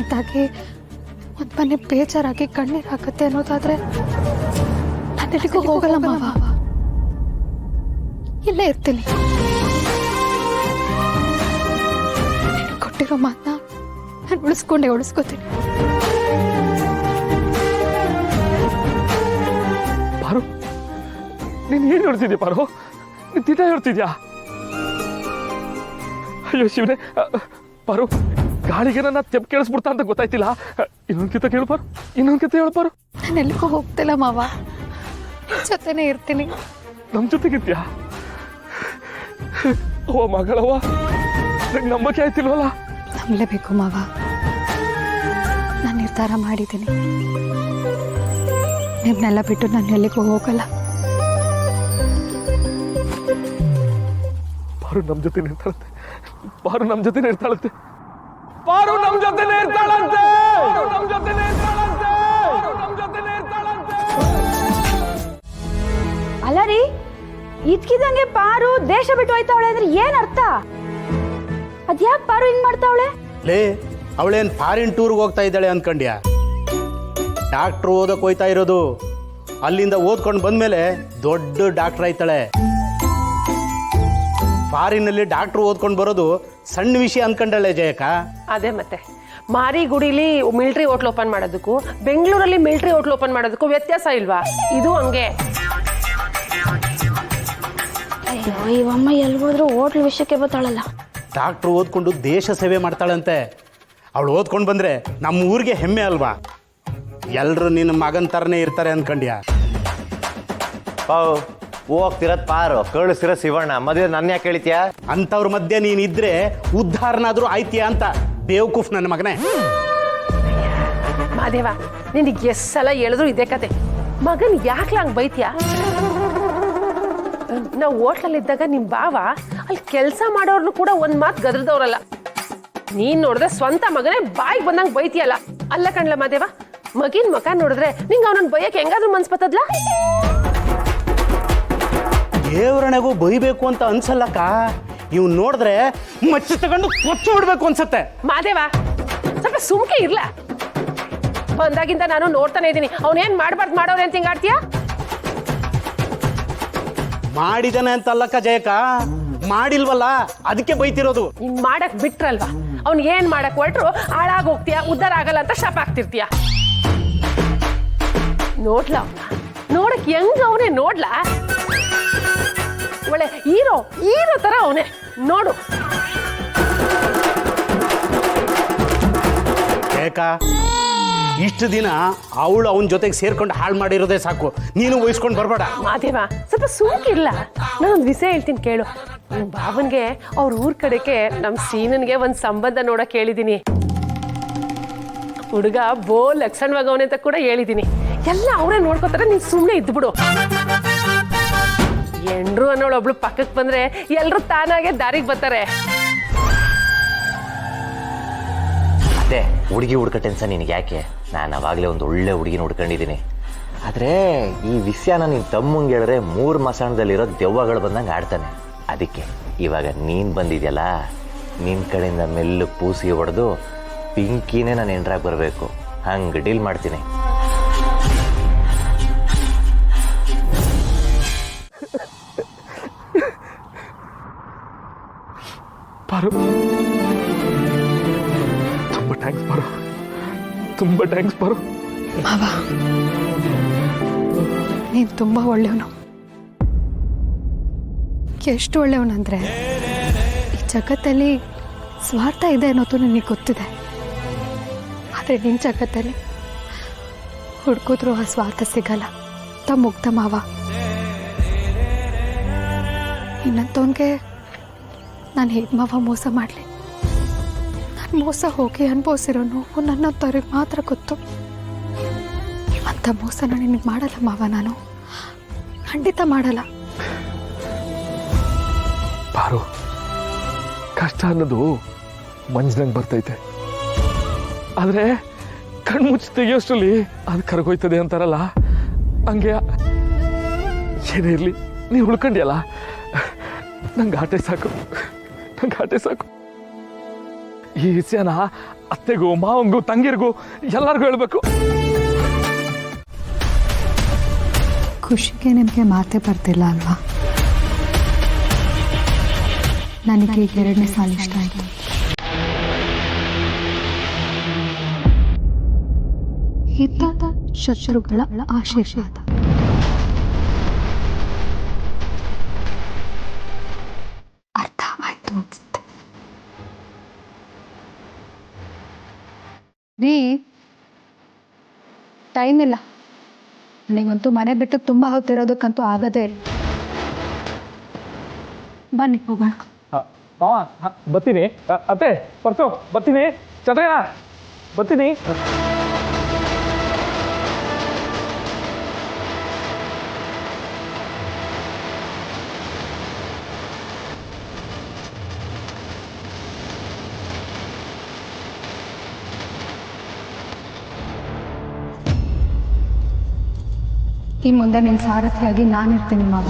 ನಿನ್ನಿಂದಾಗಿ ಒಂದು ಮನೆ ಬೇಜಾರಾಗಿ ಕಣ್ಣೀರು ಹಾಕತ್ತೆ ಅನ್ನೋದಾದ್ರೆ ನಾನು ಎಲ್ಲಿಗೂ ಹೋಗಲ್ಲ ಮಾವ, ಇಲ್ಲೇ ಇರ್ತೀನಿ. ಕೊಟ್ಟಿರೋ ಮಾತನ್ನ ನಾನು ಉಳಿಸ್ಕೋತೀನಿ. ಪಾರು, ನೀನು ಏನು ಹೇಳ್ತಿದ್ಯಾ ಪಾರು? ನೀನು ತಿಟ ಹೇಳ್ತಿದ್ಯಾ? ಅಯ್ಯೋ ಶಿವನೇ, ಪಾರು ಗಾಳಿಗೆ ನನ್ನ ತೆಪ್ಪು ಕೇಳಿಸ್ಬಿಡ್ತಾ ಅಂತ ಗೊತ್ತಾಯ್ತಿಲ್ಲ. ಇನ್ನೊಂದ್ಕಿತ ಕೇಳು ಪಾರು, ಇನ್ನೊಂದ್ಕಿತ ಹೇಳು ಪಾರು. ನಾನು ಎಲ್ಲಿಗೂ ಹೋಗ್ತಿಲ್ಲ ಮಾವ, ಜೊತೆನೇ ಇರ್ತೀನಿ. ನಮ್ಮ ಜೊತೆಗಿದ್ಯಾ? ಓ ಮಗಳವ್ವ, ನಂಗೆ ನಂಬಕ್ಕೆ ಆಯ್ತಿಲ್ವಲ್ಲ? ನಂಬಲೇಬೇಕು ಮಾವ, ನಾನು ನಿರ್ಧಾರ ಮಾಡಿದ್ದೀನಿ. ನಿಮ್ಮನ್ನೆಲ್ಲ ಬಿಟ್ಟು ನಾನು ಎಲ್ಲಿಗೂ ಹೋಗಲ್ಲ. ಪಾರು ನಮ್ಮ ಜೊತೆ ಇರ್ತಾಳಂತೆ, ಪಾರು ನಮ್ಮ ಜೊತೆ ಇರ್ತಾಳಂತೆ, ಪಾರು ನಮ್ಮ ಜೊತೆ ಇರ್ತಾಳಂತೆ, ನಮ್ಮ ಜೊತೆ ಇರ್ತಾಳಂತೆ, ನಮ್ಮ ಜೊತೆ ಇರ್ತಾಳಂತೆ. ಅಲ್ಲ ರೀ, ಇದ್ಕಿದಂಗೆ ಪಾರು ದೇಶ ಬಿಟ್ಟು ಹೋಯ್ತಾವಳೆ ಅಂದ್ರೆ ಏನ್ ಅರ್ಥ? ಅದ್ಯಾಕ್ ಪಾರು ಹಿಂಗ್ ಮಾಡ್ತಾವಳೆ? ಲೇ, ಅವಳೇನ್ ಫಾರಿನ್ ಟೂರ್ಗೆ ಹೋಗ್ತಾ ಇದ್ದಾಳೆ ಅನ್ಕಂಡ್ಯಾ? ಡಾಕ್ಟ್ರು ಓದಕ್ ಹೋಯ್ತಾ ಇರೋದು. ಅಲ್ಲಿಂದ ಓದ್ಕೊಂಡು ಬಂದ್ಮೇಲೆ ದೊಡ್ಡ ಡಾಕ್ಟರ್ ಆಯ್ತಾಳೆ. ಫಾರಿನಲ್ಲಿ ಡಾಕ್ಟ್ರು ಓದ್ಕೊಂಡು ಬರೋದು ಸಣ್ಣ ವಿಷಯ ಅನ್ಕೊಂಡಳೆ ಜಯಕ್ಕ. ಅದೇ ಮತ್ತೆ ಮಾರಿಗುಡಿಲಿ ಮಿಲಿಟರಿ ಹೋಟ್ಲ್ ಓಪನ್ ಮಾಡೋದಕ್ಕೂ ಬೆಂಗಳೂರಲ್ಲಿ ಮಿಲಿಟರಿ ಹೋಟ್ಲ್ ಓಪನ್ ಮಾಡೋದಕ್ಕೂ ವ್ಯತ್ಯಾಸ ಇಲ್ವಾ? ಇದು ಹಂಗೆ. ಅಯ್ಯೋ, ಇವಮ್ಮ ಎಲ್ಲಿ ಹೋದ್ರು ಹೋಟ್ಲ್ ವಿಷಯಕ್ಕೆ ಬರ್ತಾಳಲ್ಲ. ಡಾಕ್ಟ್ರು ಓದ್ಕೊಂಡು ದೇಶ ಸೇವೆ ಮಾಡ್ತಾಳಂತೆ. ಅವಳು ಓದ್ಕೊಂಡು ಬಂದ್ರೆ ನಮ್ಮ ಊರಿಗೆ ಹೆಮ್ಮೆ ಅಲ್ವಾ? ಎಲ್ರು ನಿನ್ನ ಮಗನ ಥರನೇ ಇರ್ತಾರೆ ಅನ್ಕಂಡ್ಯಾ? ಹೋಗ್ತಿರೋದ್ ಪಾರು, ಕಳಿಸ್ತಿರೋ ಶಿವಣ್ಣ. ಮದುವೆ ನನ್ನ ಯಾಕೆ ಕೇಳಿತ್ಯಾ? ಅಂಥವ್ರ ಮಧ್ಯೆ ನೀನಿದ್ರೆ ಉದ್ಧಾರನಾದ್ರೂ ಆಯ್ತೀಯಾ ಅಂತ ಬೇವಕೂಫ್ ನನ್ನ ಮಗನೇ. ಮಾದೇವ, ನಿನಗೆ ಎಷ್ಟು ಸಲ ಹೇಳಿದ್ರು ಇದೇ ಕತೆ. ಮಗನ್ ಯಾಕ್ಲ ಹಂಗ್ ಬೈತ್ಯಾ? ನಾವು ಹೋಟ್ಲಲ್ಲಿದ್ದಾಗ ನಿಮ್ ಬಾವ ಅಲ್ಲಿ ಕೆಲಸ ಮಾಡೋರ್ನು ಕೂಡ ಒಂದ್ ಮಾತು ಗದ್ರದವ್ರಲ್ಲ. ನೀನ್ ನೋಡಿದ್ರೆ ಸ್ವಂತ ಮಗನೇ ಬಾಯಿಗೆ ಬಂದಂಗ್ ಬೈತಿಯಲ್ಲ. ಅಲ್ಲ ಕಣ್ಲ ಮಾದೇವ, ಮಗಿನ ಮಕ ನೋಡಿದ್ರೆ ನಿಂಗೆ ಅವನನ್ನ ಬೈಯಕ್ಕೆ ಹೆಂಗಾದ್ರೂ ಮನ್ಸ್ ಬತ್ತದ್ಲ? ದೇವರಣೆಗೂ ಬೈಬೇಕು ಅಂತ ಅನ್ಸಲ್ಲಕ್ಕ. ಇವ್ ನೋಡಿದ್ರೆ ಮಚ್ಚಿ ತಗೊಂಡು ಕೊಚ್ಚು ಬಿಡ್ಬೇಕು ಅನ್ಸತ್ತೆ. ಮಾದೇವ, ಸ್ವಲ್ಪ ಸುಮ್ಕೆ ಇರ್ಲ. ಬಂದಾಗಿಂದ ನಾನು ನೋಡ್ತಾನೆ ಇದ್ದೀನಿ, ಅವನೇನ್ ಮಾಡ್ಬಾರ್ದು ಮಾಡೋರೆ ಅಂತ ಹಿಂಗಾಡ್ತೀಯ? ಮಾಡಿದಾನೆ ಅಂತಲ್ಲಕ್ಕ ಜಯಕ್ಕ, ಮಾಡಿಲ್ವಲ್ಲ ಅದಕ್ಕೆ ಬೈತಿರೋದು. ಹಿಂಗ್ ಮಾಡಕ್ ಬಿಟ್ರಲ್ವಾ, ಅವ್ನ್ ಏನ್ ಮಾಡಕ್ ಹೊರಟ್ರು ಹಾಳಾಗ್ ಹೋಗ್ತೀಯ, ಉದ್ದಾರ ಆಗಲ್ಲ ಅಂತ ಶಾಪ ಆಗ್ತಿರ್ತೀಯ. ನೋಡ್ಲಾ ಅವನ, ನೋಡಕ್ ಹೆಂಗ ಅವನೇ ನೋಡ್ಲಾ? ಒಳ್ಳೆ ಹೀರೋ ತರ ಅವನೇ ನೋಡು. ಜಯಕ್ಕ, ಇಷ್ಟು ದಿನ ಅವಳು ಅವನ ಜೊತೆಗೆ ಸೇರ್ಕೊಂಡು ಹಾಳು ಮಾಡಿರೋದೇ ಸಾಕು. ನೀನು ವಹಿಸ್ಕೊಂಡು ಬರ್ಬೇಡ. ಮಾದೇವ, ಸ್ವಲ್ಪ ಸುಮ್ಕಿರ್ಲ. ನಾನೊಂದು ವಿಷಯ ಹೇಳ್ತೀನಿ ಕೇಳು. ನಿಮ್ ಬಾವನ್ಗೆ ಅವ್ರ ಊರ್ ಕಡೆಗೆ ನಮ್ ಸೀನನ್ಗೆ ಒಂದ್ ಸಂಬಂಧ ನೋಡಕ್ ಹೇಳಿದೀನಿ. ಹುಡುಗ ಬೋ ಲಕ್ಷಣವಾಗವನೆ ಅಂತ ಕೂಡ ಹೇಳಿದೀನಿ. ಎಲ್ಲ ಅವರೇ ನೋಡ್ಕೋತಾರೆ, ನೀನ್ ಸುಮ್ನೆ ಇದ್ಬಿಡು. ಎಂಡ್ರು ಅನ್ನೋಳು ಒಬ್ಳು ಪಕ್ಕಕ್ಕೆ ಬಂದ್ರೆ ಎಲ್ರು ತಾನಾಗೆ ದಾರಿಗೆ ಬರ್ತಾರೆ. ಅದೇ ಹುಡುಗಿ ಹುಡ್ಕ ಟೆನ್ಷನ್ ನಿನಗೆ ಯಾಕೆ? ನಾನು ಅವಾಗಲೇ ಒಂದು ಒಳ್ಳೆ ಹುಡುಗಿನ ಹುಡ್ಕೊಂಡಿದ್ದೀನಿ. ಆದರೆ ಈ ವಿಷಯನ ನಿನ್ನ ತಮ್ಮಂಗೆ ಹೇಳಿದ್ರೆ 3 ಮಸಾಣದಲ್ಲಿರೋ ದೆವ್ವಗಳು ಬಂದಂಗೆ ಆಡ್ತಾನೆ. ಅದಕ್ಕೆ ಇವಾಗ ನೀನು ಬಂದಿದ್ಯಲ್ಲ, ನಿನ್ನ ಕಡೆಯಿಂದ ಮೆಲ್ಲು ಪೂಸಿಗೆ ಹೊಡೆದು ಪಿಂಕಿನೇ ನಾನು ಎಂಡ್ರಾಗಿ ಬರಬೇಕು. ಹಂಗೆ ಡೀಲ್ ಮಾಡ್ತೀನಿ. ಪಾರು, ತುಂಬ ಥ್ಯಾಂಕ್ಸ್ ಪಾರು, ತುಂಬ ಥ್ಯಾಂಕ್ಸ್ ಪಾರು. ಮಾವ, ನೀನು ತುಂಬ ಒಳ್ಳೆಯವನು. ಎಷ್ಟು ಒಳ್ಳೆಯವನಂದ್ರೆ ಈ ಜಗತ್ತಲ್ಲಿ ಸ್ವಾರ್ಥ ಇದೆ ಅನ್ನೋದು ನನಗೆ ಗೊತ್ತಿದೆ. ಆದರೆ ನಿನ್ನ ಜಗತ್ತಲ್ಲಿ ಹುಡ್ಕಿದ್ರೂ ಆ ಸ್ವಾರ್ಥ ಸಿಗಲ್ಲ. ಮುಗ್ಧ ಮಾವ, ಇನ್ನಂತವನಿಗೆ ನಾನು ಹೇಗೆ ಮಾವ ಮೋಸ ಮಾಡಲಿ? ನಾನು ಮೋಸ ಹೋಗಿ ಅನುಭವಿಸಿರೋ ನೋವು ನನ್ನಂಥವ್ರಿಗೆ ಮಾತ್ರ ಗೊತ್ತು. ಅಂಥ ಮೋಸನ ನಿನಗೆ ಮಾಡಲ್ಲ ಮಾವ, ನಾನು ಖಂಡಿತ ಮಾಡಲ್ಲ. ಪಾರು, ಕಷ್ಟ ಅನ್ನೋದು ಮಂಜಿನಂಗೆ ಬರ್ತೈತೆ, ಆದರೆ ಕಣ್ಮುಚ್ಚಿ ತೆಗಿಯೋಷ್ಟರಲ್ಲಿ ಅದು ಕರ್ಗೋಯ್ತದೆ ಅಂತಾರಲ್ಲ, ಹಂಗೆ ಏನೇ ಇರಲಿ ನೀವು ಉಳ್ಕೊಂಡ್ಯಲ್ಲ, ನಂಗೆ ಆಟೆ ಸಾಕು, ನಂಗೆ ಆಟೆ ಸಾಕು. ಈ ವಿಷಯನ ಅತ್ತೆಗೂ ಮಾವಂಗೂ ತಂಗಿರಿಗೂ ಎಲ್ಲರಿಗೂ ಹೇಳ್ಬೇಕು. ಖುಷಿಗೆ ನಿಮಗೆ ಮಾತೇ ಬರ್ತಿಲ್ಲ ಅಲ್ವಾ? ನನಗೆ ಈಗ 2ನೇ ಸಾಲ ಇಷ್ಟ ಆಯಿತು. ಹಿತ ಶತ್ರುಗಳ ಆಶೀರ್ವಾದ. ಅರ್ಥ ಆಯ್ತು ಅನ್ಸುತ್ತೆ. ರೀ, ಟೈಮ್ ಇಲ್ಲ. ನನಗಂತೂ ಮನೆ ಬಿಟ್ಟು ತುಂಬ ಹೊತ್ತಿರೋದಕ್ಕಂತೂ ಆಗದೇ ಇಲ್ಲ. ಬನ್ನಿ ಹೋಗೋಣ. ಬರ್ತೀನಿ ಅತ್ತೆ, ಪರ್ಸು ಬರ್ತೀನಿ. ಚಂದ್ರಯ್ಯ ಬರ್ತೀನಿ. ಈ ಮುಂದೆ ನಿನ್ನ ಸಾರಥಿಯಾಗಿ ನಾನಿರ್ತೀನಿ ಮಾವ.